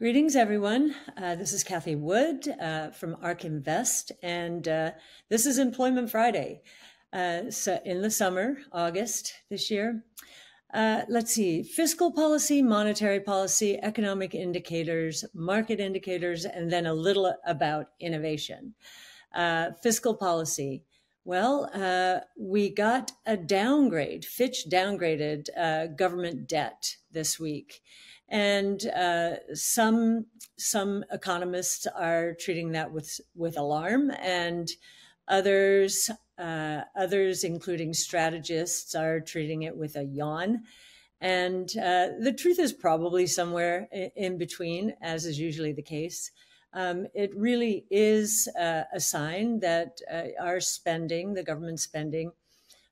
Greetings, everyone. This is Cathie Wood from ARK Invest, and this is Employment Friday. So in the summer, August this year. Let's see, fiscal policy, monetary policy, economic indicators, market indicators, and then a little about innovation. Fiscal policy. Well, we got a downgrade. Fitch downgraded government debt this week. And some economists are treating that with alarm, and others, including strategists, are treating it with a yawn. And the truth is probably somewhere in between, as is usually the case. It really is a sign that our spending, the government spending,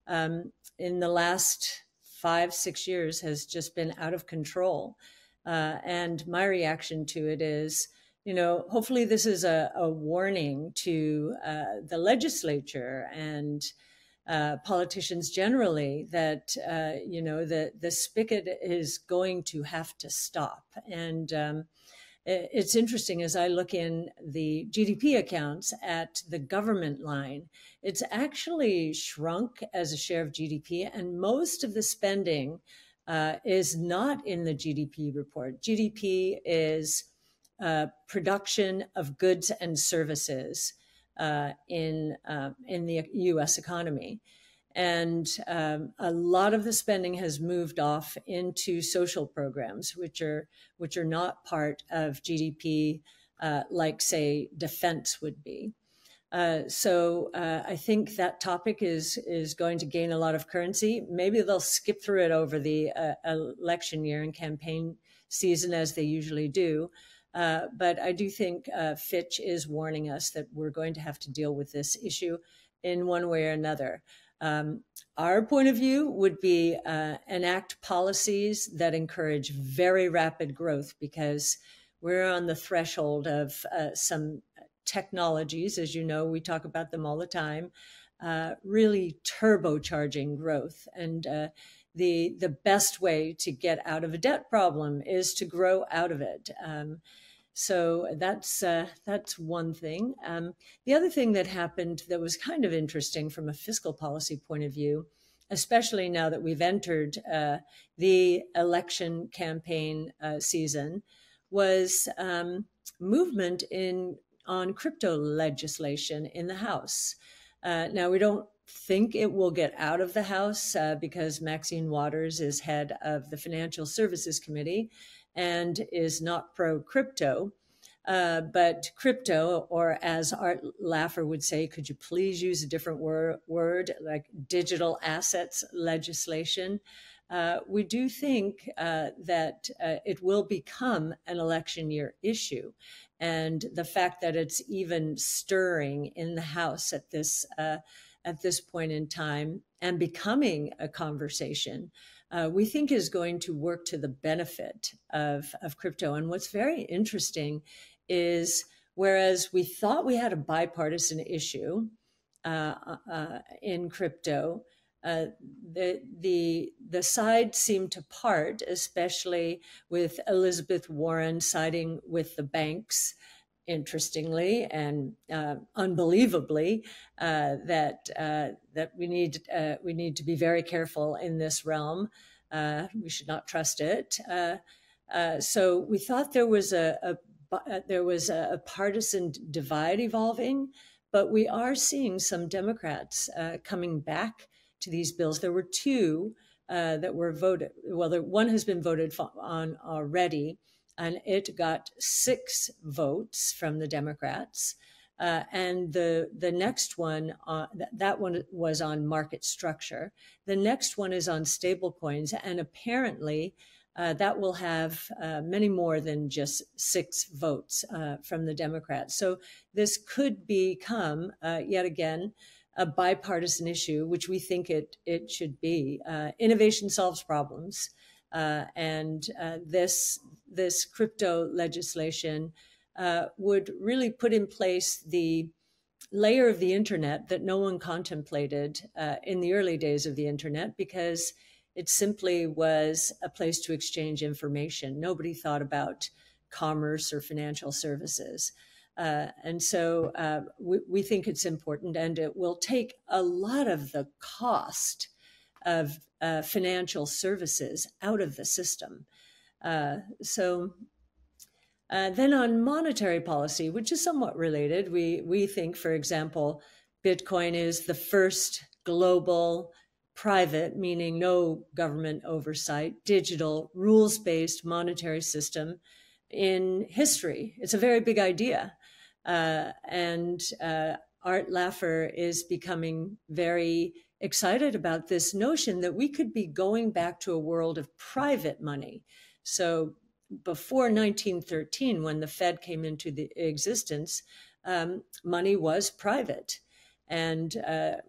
in the last 5-6 years has just been out of control. And my reaction to it is, hopefully this is a warning to the legislature and politicians generally that, the spigot is going to have to stop. And it's interesting, as I look in the GDP accounts at the government line, it's actually shrunk as a share of GDP, and most of the spending is not in the GDP report. GDP is production of goods and services in the U.S. economy. And a lot of the spending has moved off into social programs, which are not part of GDP, like, say, defense would be. So I think that topic is going to gain a lot of currency. Maybe they'll skip through it over the election year and campaign season, as they usually do. But I do think Fitch is warning us that we're going to have to deal with this issue in one way or another. Our point of view would be enact policies that encourage very rapid growth, because we're on the threshold of some technologies, as you know, we talk about them all the time, really turbocharging growth. And the best way to get out of a debt problem is to grow out of it. So that's one thing. The other thing that happened that was kind of interesting from a fiscal policy point of view, especially now that we've entered the election campaign season, was movement on crypto legislation in the House. Now, we don't think it will get out of the House because Maxine Waters is head of the Financial Services Committee and is not pro-crypto. But crypto, or as Art Laffer would say, could you please use a different word, like digital assets legislation? We do think that it will become an election year issue. And the fact that it's even stirring in the House at this point in time and becoming a conversation, we think is going to work to the benefit of crypto. And what's very interesting is, whereas we thought we had a bipartisan issue in crypto, the side seemed to part, especially with Elizabeth Warren siding with the banks, interestingly and unbelievably, that we need to be very careful in this realm. We should not trust it. So we thought there was a partisan divide evolving, but we are seeing some Democrats coming back to these bills. There were two that were voted. Well, one has been voted on already, and it got 6 votes from the Democrats. And the next one, that one was on market structure. The next one is on stablecoins, and apparently that will have many more than just 6 votes from the Democrats. So this could become, yet again, a bipartisan issue, which we think it should be. Innovation solves problems, and this crypto legislation would really put in place the layer of the internet that no one contemplated in the early days of the internet, because it simply was a place to exchange information. Nobody thought about commerce or financial services. And so we think it's important, and it will take a lot of the cost of financial services out of the system. Then on monetary policy, which is somewhat related, we think, for example, Bitcoin is the first global, private, meaning no government oversight, digital, rules-based monetary system in history. It's a very big idea. And Art Laffer is becoming very excited about this notion that we could be going back to a world of private money. So before 1913, when the Fed came into the existence, money was private. And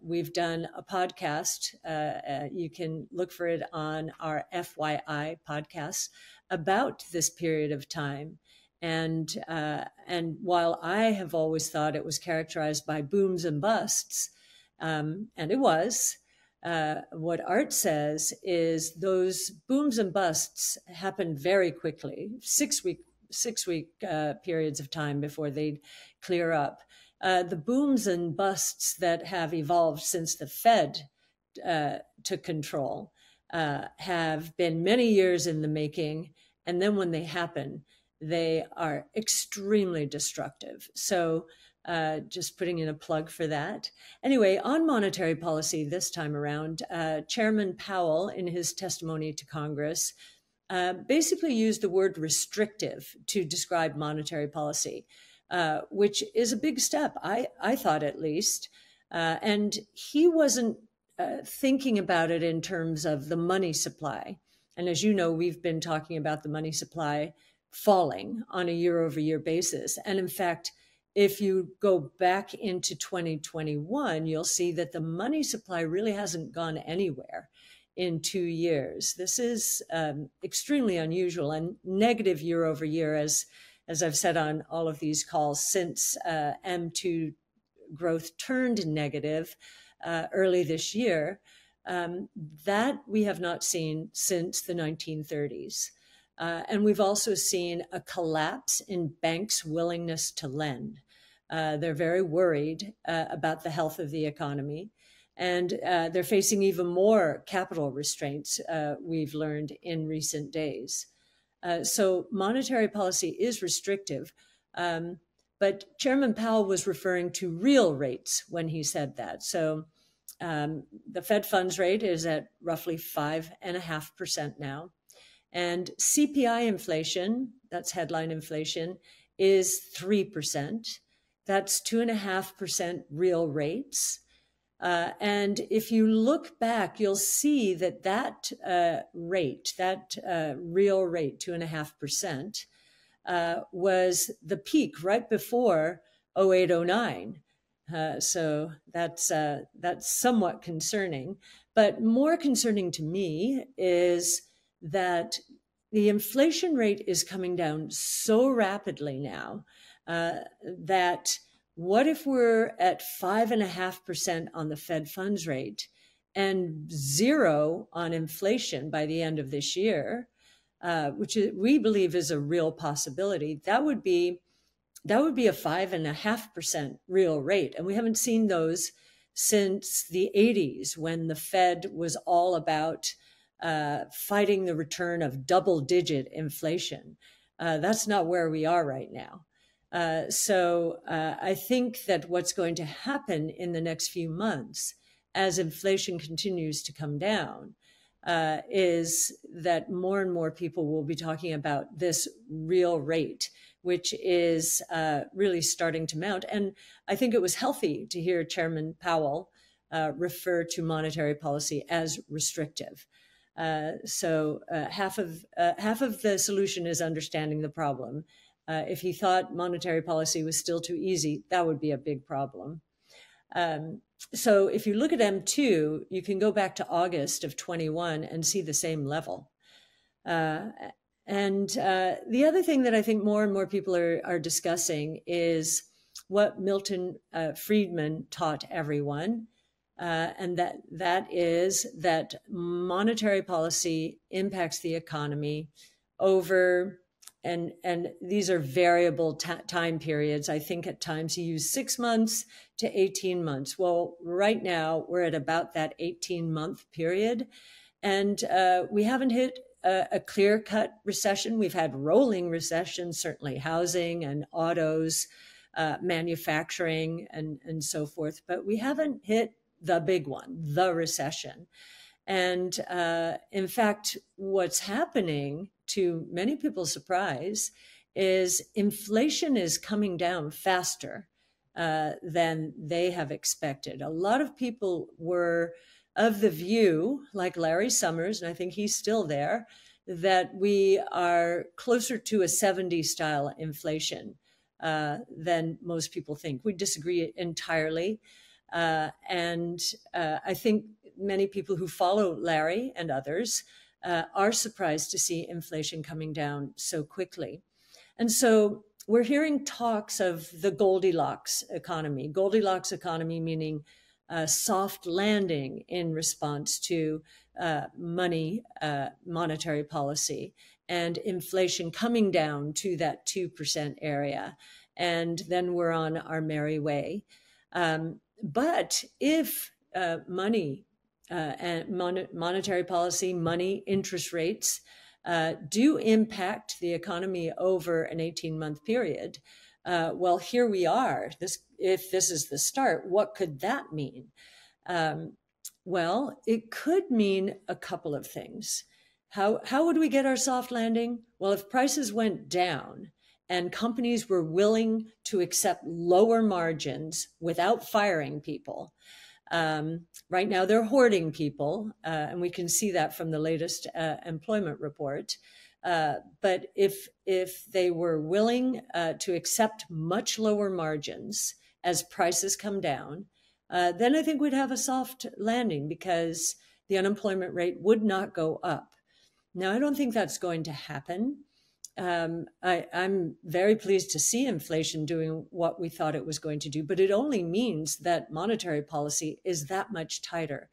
we've done a podcast, you can look for it on our FYI podcast, about this period of time. And while I have always thought it was characterized by booms and busts, and it was, what Art says is those booms and busts happened very quickly, 6 week periods of time before they'd clear up. The booms and busts that have evolved since the Fed took control have been many years in the making, and then when they happen, they are extremely destructive. So just putting in a plug for that. Anyway, on monetary policy this time around, Chairman Powell, in his testimony to Congress, basically used the word restrictive to describe monetary policy, which is a big step, I thought at least. And he wasn't thinking about it in terms of the money supply. And as you know, we've been talking about the money supply falling on a year-over-year basis. And in fact, if you go back into 2021, you'll see that the money supply really hasn't gone anywhere in 2 years. This is extremely unusual and negative year over year, as I've said on all of these calls, since M2 growth turned negative early this year. That we have not seen since the 1930s. And we've also seen a collapse in banks' willingness to lend. They're very worried about the health of the economy, and they're facing even more capital restraints, we've learned in recent days. So monetary policy is restrictive, but Chairman Powell was referring to real rates when he said that. So the Fed funds rate is at roughly 5.5% now. And CPI inflation, that's headline inflation, is 3%. That's 2.5% real rates. And if you look back, you'll see that rate, real rate, 2.5%, was the peak right before 08-09. So that's somewhat concerning. But more concerning to me is that the inflation rate is coming down so rapidly now that what if we're at 5.5% on the Fed funds rate and 0 on inflation by the end of this year, which we believe is a real possibility? That would be a 5.5% real rate. And we haven't seen those since the 80s, when the Fed was all about fighting the return of double-digit inflation. That's not where we are right now. So I think that what's going to happen in the next few months, as inflation continues to come down, is that more and more people will be talking about this real rate, which is really starting to mount. And I think it was healthy to hear Chairman Powell refer to monetary policy as restrictive. So half of the solution is understanding the problem. If he thought monetary policy was still too easy, that would be a big problem. So if you look at M2, you can go back to August of 21 and see the same level. And the other thing that I think more and more people are discussing is what Milton Friedman taught everyone, and that is that monetary policy impacts the economy over and these are variable time periods. I think at times he used 6 months to 18 months. Well, right now we're at about that 18-month period, and we haven't hit a clear-cut recession. We've had rolling recessions, certainly housing and autos, manufacturing, and so forth, but we haven't hit the big one, the recession. And in fact, what's happening, to many people's surprise, is inflation is coming down faster than they have expected. A lot of people were of the view, like Larry Summers, and I think he's still there, that we are closer to a 70s style inflation than most people think. We disagree entirely. And I think many people who follow Larry and others are surprised to see inflation coming down so quickly. And so we're hearing talks of the Goldilocks economy. Goldilocks economy meaning a soft landing in response to monetary policy, and inflation coming down to that 2% area. And then we're on our merry way. But if money and monetary policy, money, interest rates do impact the economy over an 18-month period, well, here we are. If this is the start, what could that mean? Well, it could mean a couple of things. How would we get our soft landing? Well, if prices went down and companies were willing to accept lower margins without firing people. Right now, they're hoarding people, and we can see that from the latest employment report. But if they were willing to accept much lower margins as prices come down, then I think we'd have a soft landing because the unemployment rate would not go up. Now, I don't think that's going to happen. I'm very pleased to see inflation doing what we thought it was going to do, but it only means that monetary policy is that much tighter.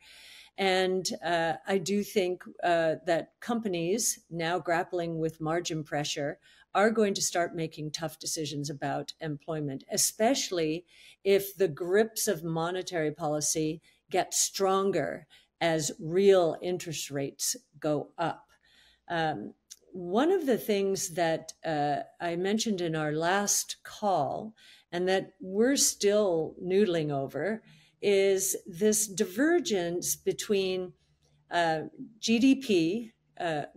And I do think that companies now grappling with margin pressure are going to start making tough decisions about employment, especially if the grips of monetary policy get stronger as real interest rates go up. One of the things that I mentioned in our last call and that we're still noodling over is this divergence between GDP,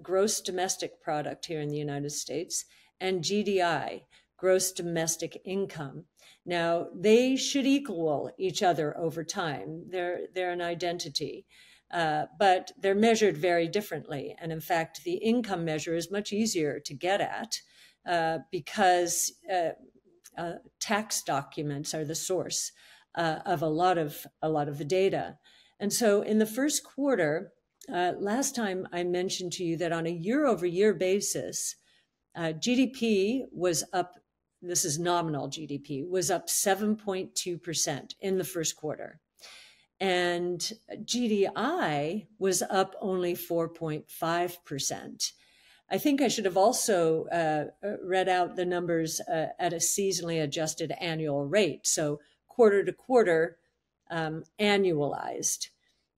gross domestic product here in the United States, and GDI, gross domestic income. Now, they should equal each other over time. They're an identity. But they're measured very differently. And in fact, the income measure is much easier to get at because tax documents are the source of a lot of the data. And so in the first quarter, last time I mentioned to you that on a year-over-year basis, GDP was up, this is nominal GDP, was up 7.2% in the first quarter. And GDI was up only 4.5%. I think I should have also read out the numbers at a seasonally adjusted annual rate. So quarter to quarter, annualized.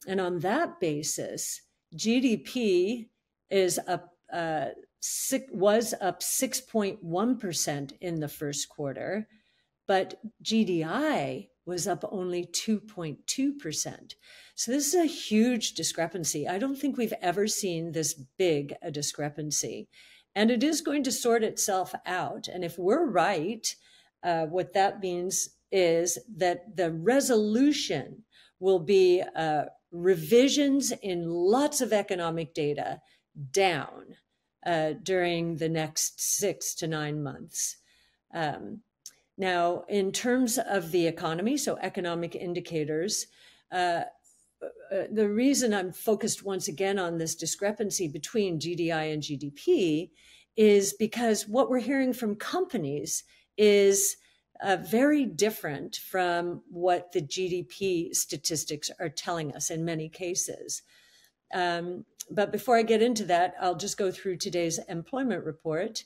And on that basis, GDP is up, was up 6.1% in the first quarter, but GDI was up only 2.2%. So this is a huge discrepancy. I don't think we've ever seen this big a discrepancy. And it is going to sort itself out. And if we're right, what that means is that the resolution will be revisions in lots of economic data down during the next 6 to 9 months. Now, in terms of the economy, so economic indicators, the reason I'm focused once again on this discrepancy between GDI and GDP is because what we're hearing from companies is very different from what the GDP statistics are telling us in many cases. But before I get into that, I'll just go through today's employment report.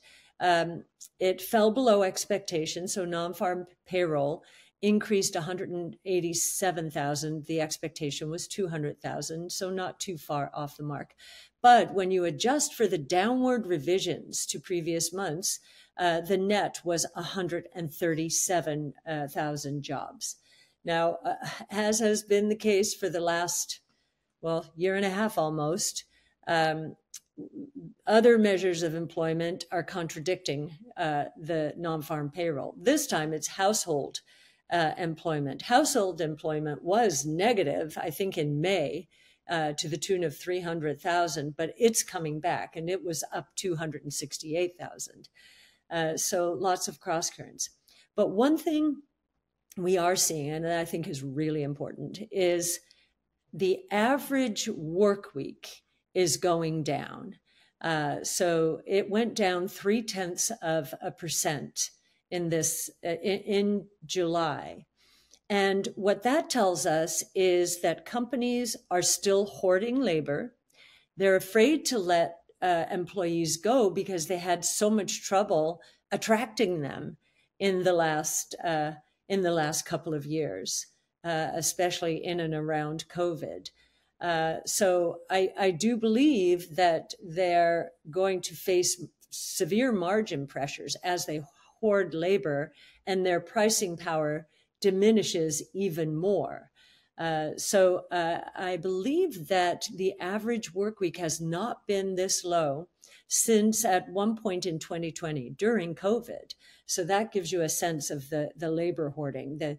It fell below expectations, so non-farm payroll increased 187,000. The expectation was 200,000, so not too far off the mark. But when you adjust for the downward revisions to previous months, the net was 137,000 jobs. Now, as has been the case for the last, year and a half almost, other measures of employment are contradicting the non-farm payroll. This time it's household employment. Household employment was negative, I think, in May to the tune of 300,000, but it's coming back, and it was up 268,000. So lots of cross currents. But one thing we are seeing, and I think is really important, is the average work week is going down. So it went down 0.3% in July. And what that tells us is that companies are still hoarding labor. They're afraid to let employees go because they had so much trouble attracting them in the last couple of years, especially in and around COVID. So I do believe that they're going to face severe margin pressures as they hoard labor, and their pricing power diminishes even more. So I believe that the average work week has not been this low since at one point in 2020 during COVID. So that gives you a sense of the labor hoarding. The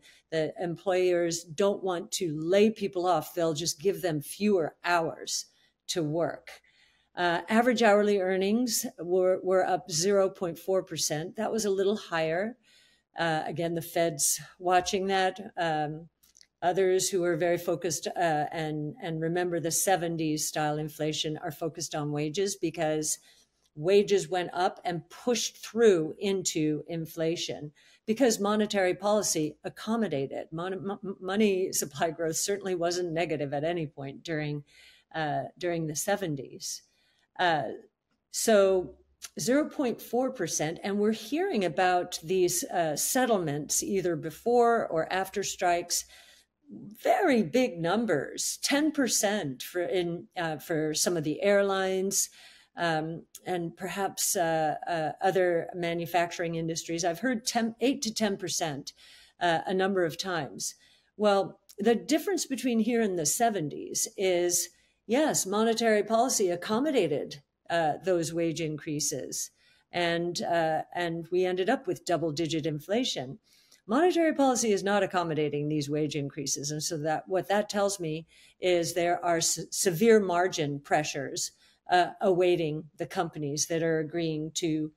employers don't want to lay people off. They'll just give them fewer hours to work. Average hourly earnings were up 0.4%. That was a little higher. Again, the Fed's watching that. Others who are very focused and remember the 70s style inflation are focused on wages, because wages went up and pushed through into inflation because monetary policy accommodated. Money supply growth certainly wasn't negative at any point during the 70s. So 0.4%, and we're hearing about these settlements either before or after strikes. Very big numbers, 10% for some of the airlines, and perhaps other manufacturing industries. I've heard 8 to 10% a number of times. Well, the difference between here and the 70s is, yes, monetary policy accommodated those wage increases, and we ended up with double-digit inflation. Monetary policy is not accommodating these wage increases, and so what that tells me is there are severe margin pressures awaiting the companies that are agreeing to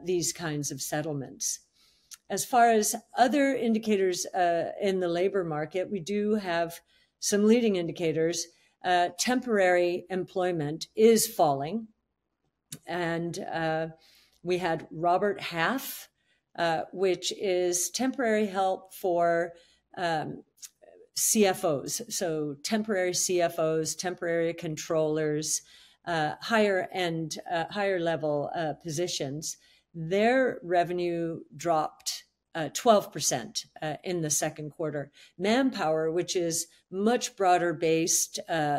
these kinds of settlements. As far as other indicators in the labor market, we do have some leading indicators. Temporary employment is falling, and we had Robert Half, which is temporary help for CFOs. So temporary CFOs, temporary controllers, higher level positions. Their revenue dropped 12% in the second quarter. Manpower, which is much broader based,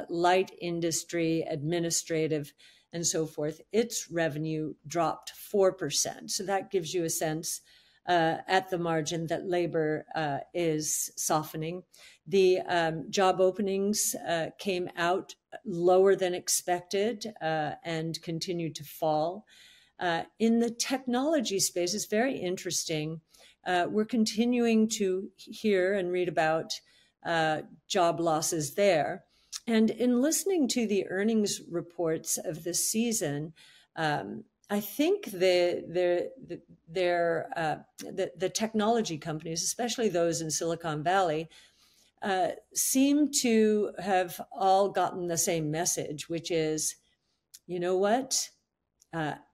light industry, administrative, and so forth, its revenue dropped 4%. So that gives you a sense at the margin that labor is softening. The job openings came out lower than expected and continued to fall. In the technology space, it's very interesting. We're continuing to hear and read about job losses there. And in listening to the earnings reports of this season, I think the technology companies, especially those in Silicon Valley, seem to have all gotten the same message, which is, you know what?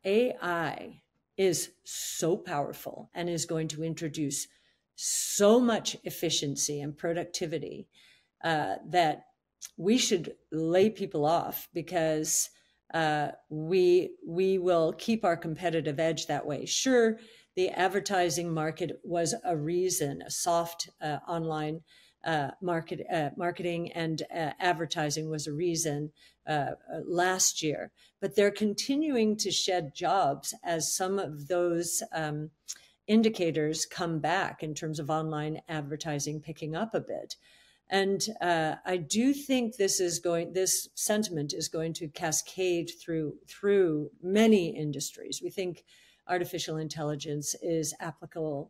AI is so powerful and is going to introduce so much efficiency and productivity that we should lay people off because we will keep our competitive edge that way. Sure, the advertising market was a reason, a soft online marketing and advertising was a reason last year, but they're continuing to shed jobs as some of those indicators come back in terms of online advertising picking up a bit. And I do think this sentiment is going to cascade through many industries. We think artificial intelligence is applicable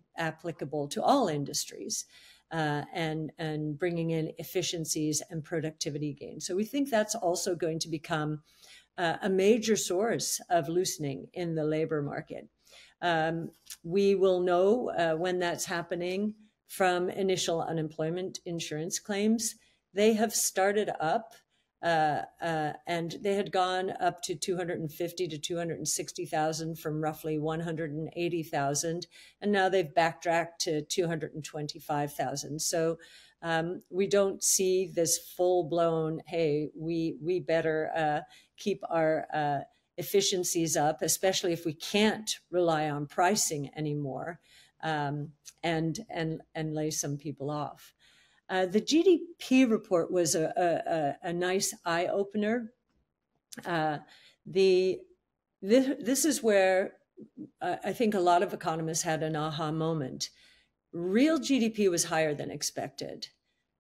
to all industries, and bringing in efficiencies and productivity gains. So we think that's also going to become a major source of loosening in the labor market. We will know when that's happening from initial unemployment insurance claims. They have started up, and they had gone up to 250 to 260,000 from roughly 180,000, and now they've backtracked to 225,000. So we don't see this full-blown, hey, we better keep our efficiencies up, especially if we can't rely on pricing anymore, and lay some people off. The GDP report was a nice eye-opener. This is where I think a lot of economists had an aha moment. Real GDP was higher than expected,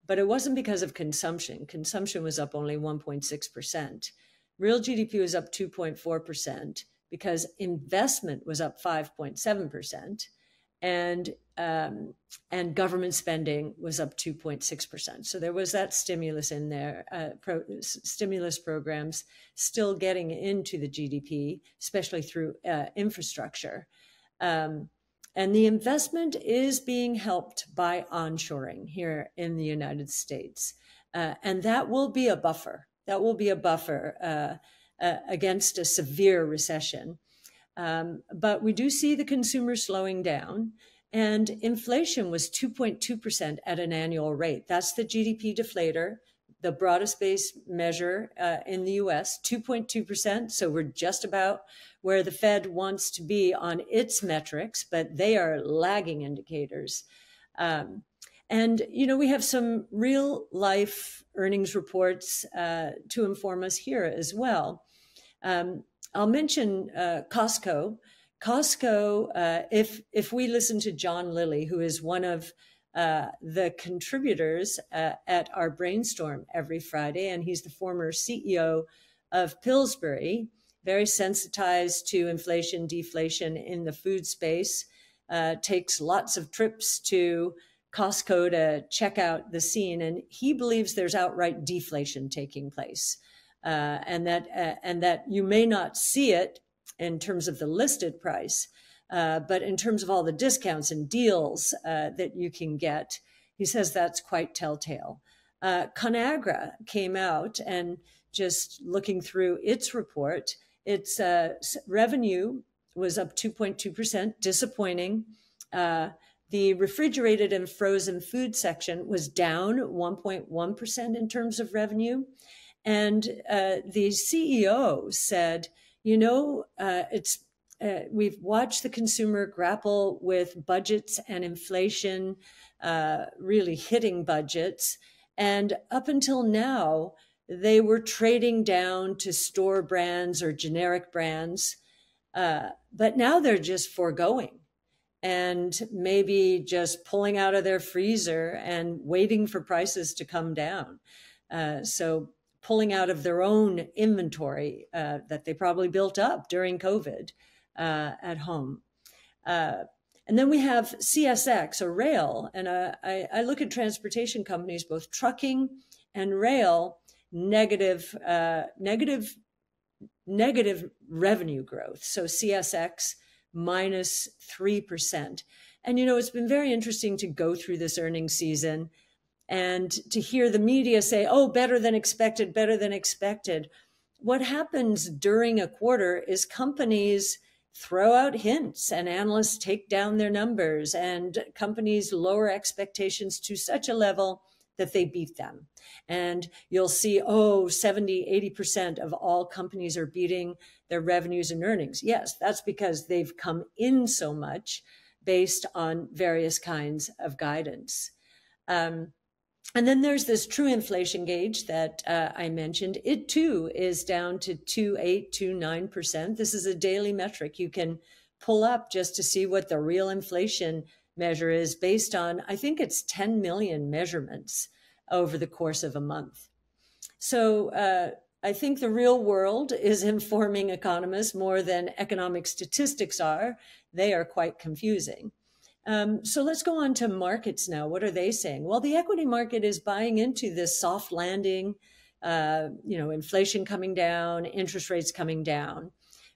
but it wasn't because of consumption. Consumption was up only 1.6%. Real GDP was up 2.4% because investment was up 5.7%. And government spending was up 2.6%. So there was that stimulus in there, stimulus programs still getting into the GDP, especially through infrastructure. And the investment is being helped by onshoring here in the United States. And that will be a buffer. That will be a buffer against a severe recession. But we do see the consumer slowing down, and inflation was 2.2% at an annual rate. That's the GDP deflator, the broadest base measure in the US, 2.2%. So we're just about where the Fed wants to be on its metrics, but they are lagging indicators. And, you know, we have some real life earnings reports to inform us here as well. I'll mention Costco. Costco, if we listen to John Lilly, who is one of the contributors at our brainstorm every Friday, and he's the former CEO of Pillsbury, very sensitized to inflation, deflation in the food space, takes lots of trips to Costco to check out the scene, and he believes there's outright deflation taking place. And that you may not see it in terms of the listed price, but in terms of all the discounts and deals that you can get, he says that's quite telltale. ConAgra came out, and just looking through its report, its revenue was up 2.2%, disappointing. The refrigerated and frozen food section was down 1.1% in terms of revenue. And the CEO said, you know, we've watched the consumer grapple with budgets and inflation really hitting budgets. And up until now, they were trading down to store brands or generic brands. But now they're just foregoing and maybe just pulling out of their freezer and waiting for prices to come down. So pulling out of their own inventory that they probably built up during COVID at home. And then we have CSX, or rail. And I look at transportation companies, both trucking and rail, negative revenue growth. So CSX minus 3%. And, you know, it's been very interesting to go through this earnings season and to hear the media say, oh, better than expected, better than expected. What happens during a quarter is companies throw out hints and analysts take down their numbers, and companies lower expectations to such a level that they beat them. And you'll see, oh, 70, 80% of all companies are beating their revenues and earnings. Yes, that's because they've come in so much based on various kinds of guidance. And then there's this true inflation gauge that I mentioned. It too is down to 2.8, 2.9%. This is a daily metric you can pull up just to see what the real inflation measure is based on, I think it's 10 million measurements over the course of a month. So I think the real world is informing economists more than economic statistics are. They are quite confusing. So let's go on to markets now. What are they saying? Well, the equity market is buying into this soft landing, inflation coming down, interest rates coming down.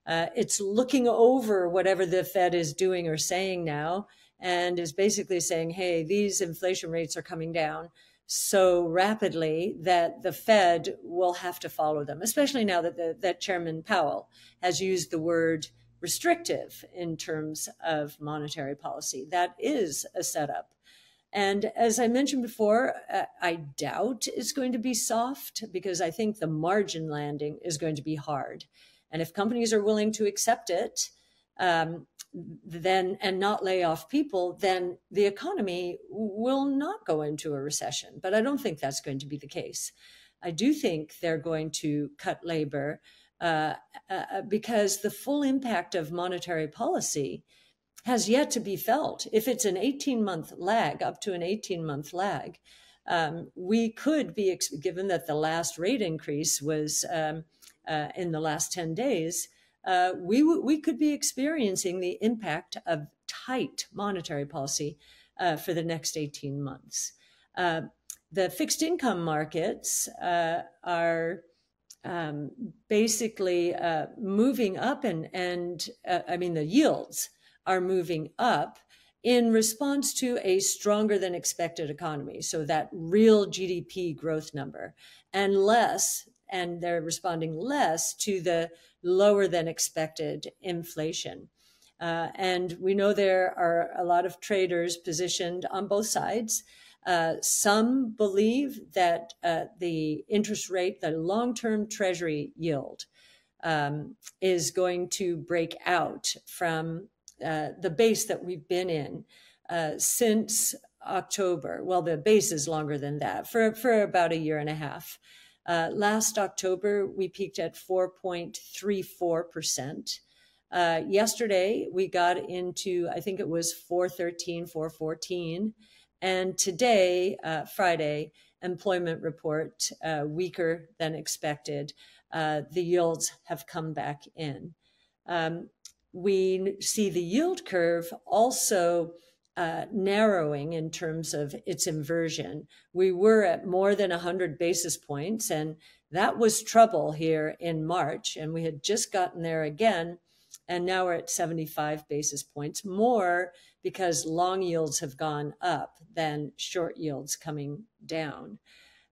It's looking over whatever the Fed is doing or saying now and is basically saying, hey, these inflation rates are coming down so rapidly that the Fed will have to follow them, especially now that Chairman Powell has used the word restrictive in terms of monetary policy. That is a setup. And as I mentioned before, I doubt it's going to be soft because I think the margin landing is going to be hard. And if companies are willing to accept it, then and not lay off people, then the economy will not go into a recession. But I don't think that's going to be the case. I do think they're going to cut labor because the full impact of monetary policy has yet to be felt. If it's an 18-month lag, up to an 18-month lag, we could be, given that the last rate increase was in the last 10 days, we could be experiencing the impact of tight monetary policy for the next 18 months. The fixed income markets are basically moving up and the yields are moving up in response to a stronger than expected economy. So that real GDP growth number and they're responding less to the lower than expected inflation. And we know there are a lot of traders positioned on both sides. Some believe that the interest rate, the long-term treasury yield, is going to break out from the base that we've been in since October. Well, the base is longer than that, for about a year and a half. Last October, we peaked at 4.34%. Yesterday, we got into, I think it was 4.13, 4.14. And today, Friday, employment report, weaker than expected. The yields have come back in. We see the yield curve also narrowing in terms of its inversion. We were at more than 100 basis points, and that was trouble here in March, and we had just gotten there again, and now we're at 75 basis points, more because long yields have gone up than short yields coming down.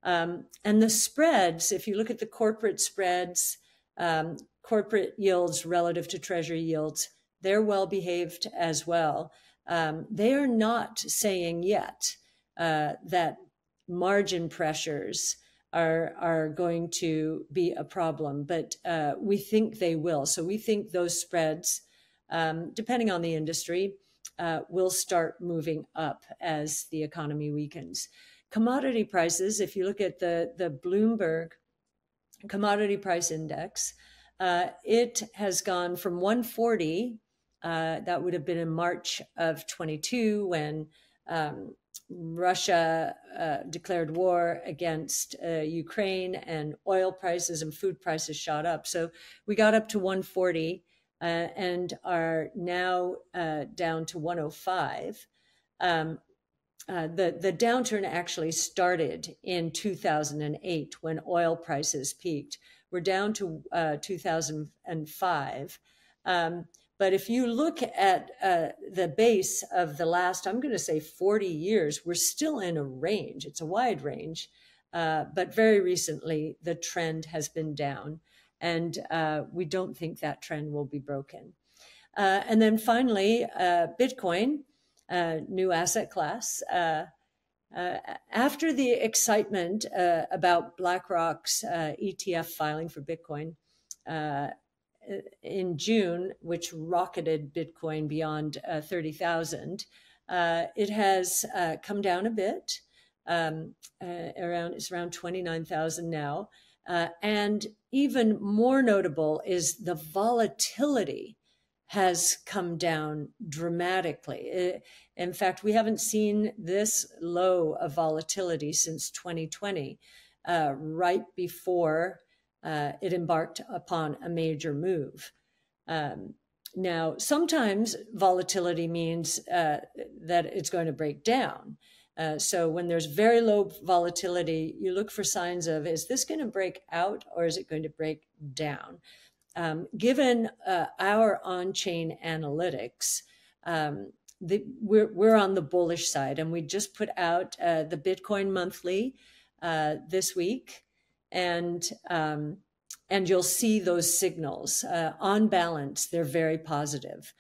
And the spreads, if you look at the corporate spreads, corporate yields relative to treasury yields, they're well behaved as well. They are not saying yet that margin pressures are going to be a problem, but we think they will. So we think those spreads, depending on the industry, will start moving up as the economy weakens. Commodity prices, if you look at the Bloomberg Commodity Price Index, it has gone from 140, that would have been in March of 22 when Russia declared war against Ukraine and oil prices and food prices shot up. So we got up to 140 and are now down to 105. The downturn actually started in 2008 when oil prices peaked. We're down to 2005. But if you look at the base of the last, I'm going to say 40 years, we're still in a range. It's a wide range. But very recently, the trend has been down. And we don't think that trend will be broken. And then finally, Bitcoin, new asset class. After the excitement about BlackRock's ETF filing for Bitcoin in June, which rocketed Bitcoin beyond 30,000, it has come down a bit. It's around 29,000 now. And even more notable is the volatility has come down dramatically. In fact, we haven't seen this low of volatility since 2020, right before it embarked upon a major move. Now, sometimes volatility means that it's going to break down. So when there's very low volatility, you look for signs of, is this going to break out or is it going to break down? Given our on-chain analytics, we're on the bullish side, and we just put out the Bitcoin monthly this week, and you'll see those signals. On balance, they're very positive.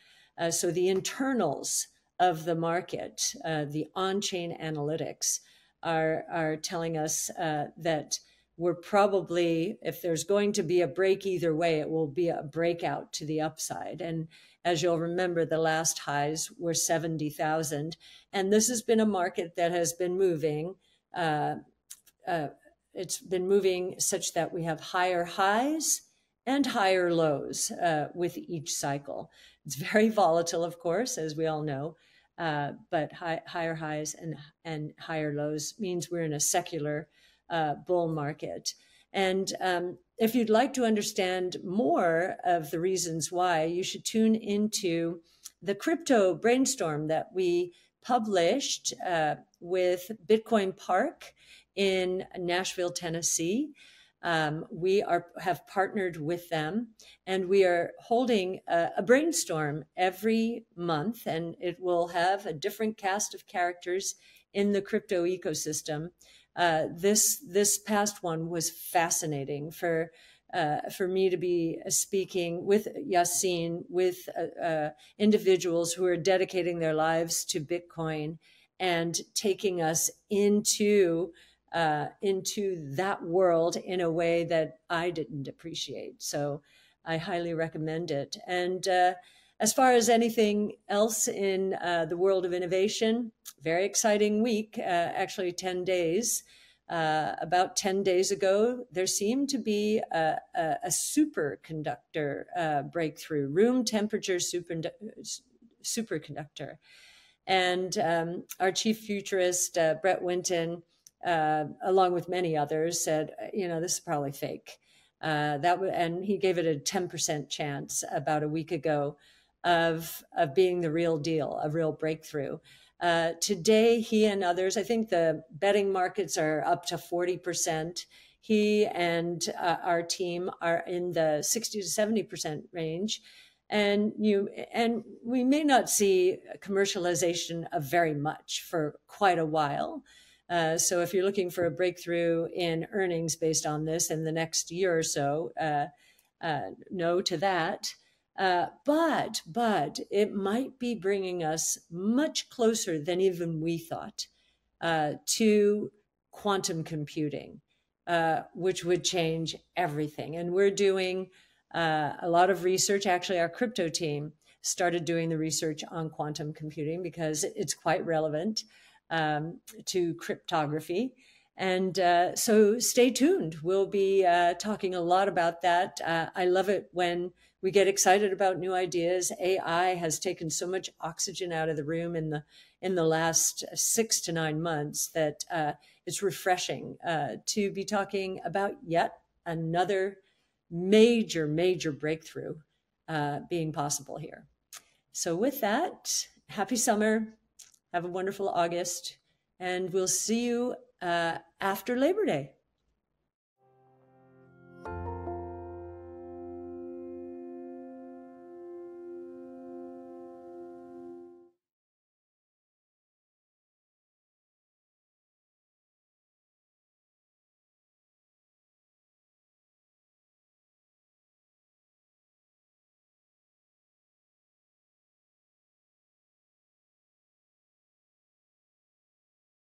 So the internals of the market, the on-chain analytics, are telling us that we're probably, if there's going to be a break either way, it will be a breakout to the upside. And as you'll remember, the last highs were 70,000. And this has been a market that has been moving. It's been moving such that we have higher highs and higher lows with each cycle. It's very volatile, of course, as we all know, but higher highs and higher lows means we're in a secular bull market. And if you'd like to understand more of the reasons why, you should tune into the crypto brainstorm that we published with Bitcoin Park in Nashville, Tennessee. We have partnered with them, and we are holding a brainstorm every month, and it will have a different cast of characters in the crypto ecosystem. This past one was fascinating for me to be speaking with Yassine, with individuals who are dedicating their lives to Bitcoin and taking us into that world in a way that I didn't appreciate. So I highly recommend it. And as far as anything else in the world of innovation, very exciting week, actually 10 days. About 10 days ago, there seemed to be a superconductor breakthrough, room temperature superconductor. And our chief futurist, Brett Winton, along with many others, said, this is probably fake. And he gave it a 10% chance about a week ago of being the real deal, a real breakthrough. Today, he and others, I think the betting markets are up to 40%. He and our team are in the 60 to 70% range. And we may not see commercialization of very much for quite a while. So if you're looking for a breakthrough in earnings based on this in the next year or so, no to that. But it might be bringing us much closer than even we thought to quantum computing, which would change everything. And we're doing a lot of research. Actually, our crypto team started doing the research on quantum computing because it's quite relevant to cryptography. And so stay tuned. We'll be talking a lot about that. I love it when we get excited about new ideas. AI has taken so much oxygen out of the room in the last 6 to 9 months that it's refreshing to be talking about yet another major breakthrough being possible here. So with that, happy summer. Have a wonderful August, and we'll see you after Labor Day.